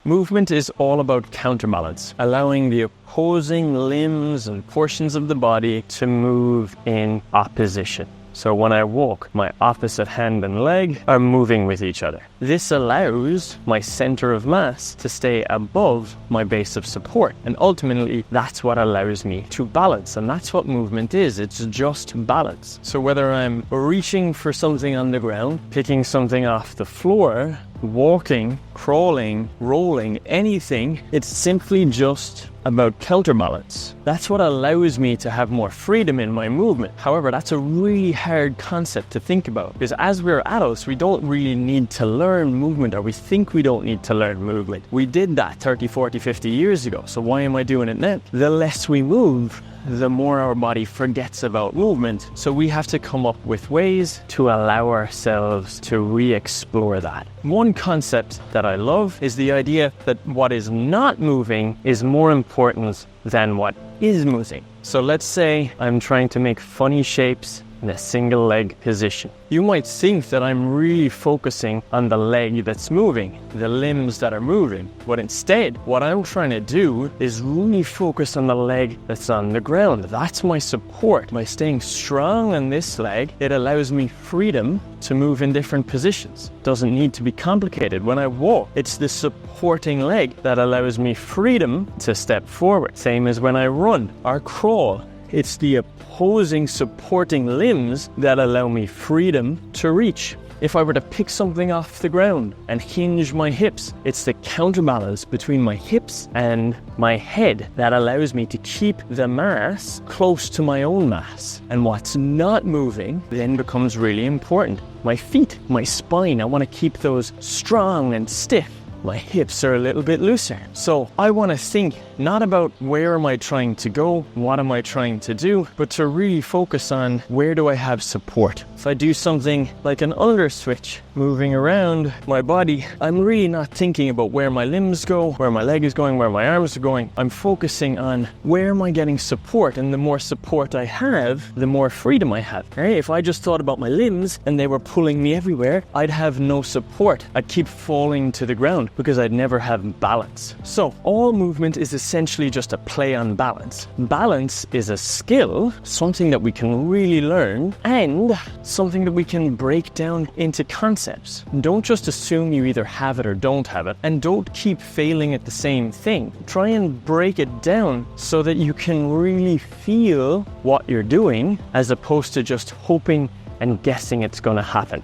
Movement is all about counterbalance, allowing the opposing limbs and portions of the body to move in opposition. So when I walk, my opposite hand and leg are moving with each other. This allows my center of mass to stay above my base of support. And ultimately, that's what allows me to balance. And that's what movement is. It's just balance. So whether I'm reaching for something on the ground, picking something off the floor, walking, crawling, rolling, anything, it's simply just about counterbalance. That's what allows me to have more freedom in my movement. However, that's a really hard concept to think about, because as we're adults, we don't really need to learn movement, or we think we don't need to learn movement. We did that 30, 40, 50 years ago. So why am I doing it now? The less we move, the more our body forgets about movement. So we have to come up with ways to allow ourselves to re-explore that. One concept that I love is the idea that what is not moving is more important than what is moving. So let's say I'm trying to make funny shapes in a single leg position. You might think that I'm really focusing on the leg that's moving, the limbs that are moving, but instead what I'm trying to do is really focus on the leg that's on the ground. That's my support. By staying strong on this leg, it allows me freedom to move in different positions. Doesn't need to be complicated. When I walk, it's the supporting leg that allows me freedom to step forward. Same as when I run or crawl. It's the opposing supporting limbs that allow me freedom to reach. If I were to pick something off the ground and hinge my hips, it's the counterbalance between my hips and my head that allows me to keep the mass close to my own mass. And what's not moving then becomes really important. My feet, my spine, I want to keep those strong and stiff. My hips are a little bit looser. So I want to think not about where am I trying to go, what am I trying to do, but to really focus on where do I have support. If I do something like an under switch, moving around my body, I'm really not thinking about where my limbs go, where my leg is going, where my arms are going. I'm focusing on where am I getting support, and the more support I have, the more freedom I have. Right? If I just thought about my limbs and they were pulling me everywhere, I'd have no support. I'd keep falling to the ground because I'd never have balance. So all movement is essentially just a play on balance. Balance is a skill, something that we can really learn, and something that we can break down into concepts. Don't just assume you either have it or don't have it, and don't keep failing at the same thing. Try and break it down so that you can really feel what you're doing, as opposed to just hoping and guessing it's going to happen.